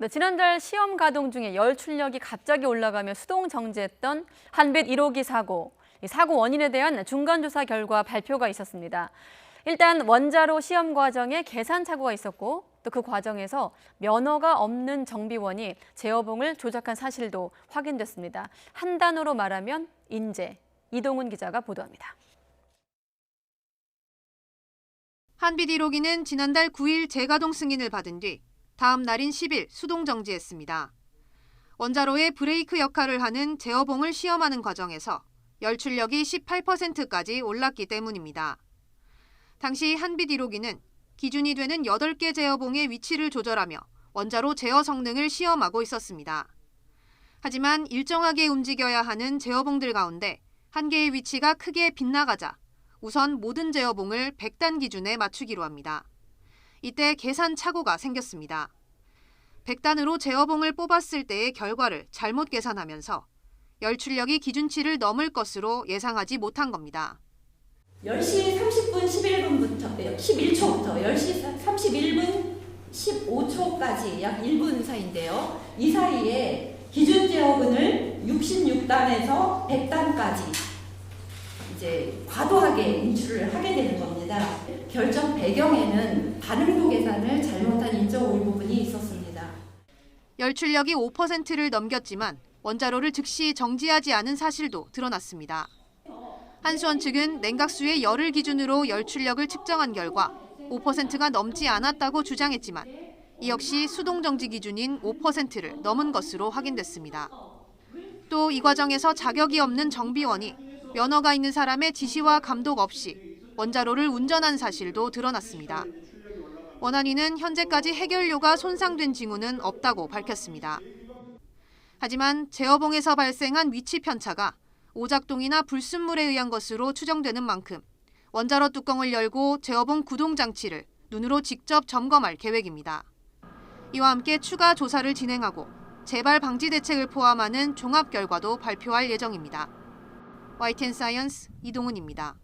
네, 지난달 시험 가동 중에 열 출력이 갑자기 올라가며 수동 정지했던 한빛 1호기 사고. 이 사고 원인에 대한 중간조사 결과 발표가 있었습니다. 일단 원자로 시험 과정에 계산 착오가 있었고 또 그 과정에서 면허가 없는 정비원이 제어봉을 조작한 사실도 확인됐습니다. 한 단어로 말하면 인재. 이동훈 기자가 보도합니다. 한빛 1호기는 지난달 9일 재가동 승인을 받은 뒤 다음 날인 10일 수동 정지했습니다. 원자로의 브레이크 역할을 하는 제어봉을 시험하는 과정에서 열 출력이 18%까지 올랐기 때문입니다. 당시 한빛 1호기는 기준이 되는 8개 제어봉의 위치를 조절하며 원자로 제어 성능을 시험하고 있었습니다. 하지만 일정하게 움직여야 하는 제어봉들 가운데 한 개의 위치가 크게 빗나가자 우선 모든 제어봉을 100단 기준에 맞추기로 합니다. 이때 계산 착오가 생겼습니다. 100단으로 제어봉을 뽑았을 때의 결과를 잘못 계산하면서 열 출력이 기준치를 넘을 것으로 예상하지 못한 겁니다. 10시 30분 11초부터 10시 31분 15초까지 약 1분 사이인데요. 이 사이에 기준 제어분을 66단에서 100단까지 이제 과도하게 인출을 하게 되는 겁니다. 결정 배경에는 반응도 계산을 잘못한 인적 오류 부분이 있었습니다. 열 출력이 5%를 넘겼지만 원자로를 즉시 정지하지 않은 사실도 드러났습니다. 한수원 측은 냉각수의 열을 기준으로 열 출력을 측정한 결과 5%가 넘지 않았다고 주장했지만 이 역시 수동 정지 기준인 5%를 넘은 것으로 확인됐습니다. 또 이 과정에서 자격이 없는 정비원이 면허가 있는 사람의 지시와 감독 없이 원자로를 운전한 사실도 드러났습니다. 원안위는 현재까지 해결료가 손상된 징후는 없다고 밝혔습니다. 하지만 제어봉에서 발생한 위치 편차가 오작동이나 불순물에 의한 것으로 추정되는 만큼 원자로 뚜껑을 열고 제어봉 구동 장치를 눈으로 직접 점검할 계획입니다. 이와 함께 추가 조사를 진행하고 재발 방지 대책을 포함하는 종합 결과도 발표할 예정입니다. YTN 사이언스 이동훈입니다.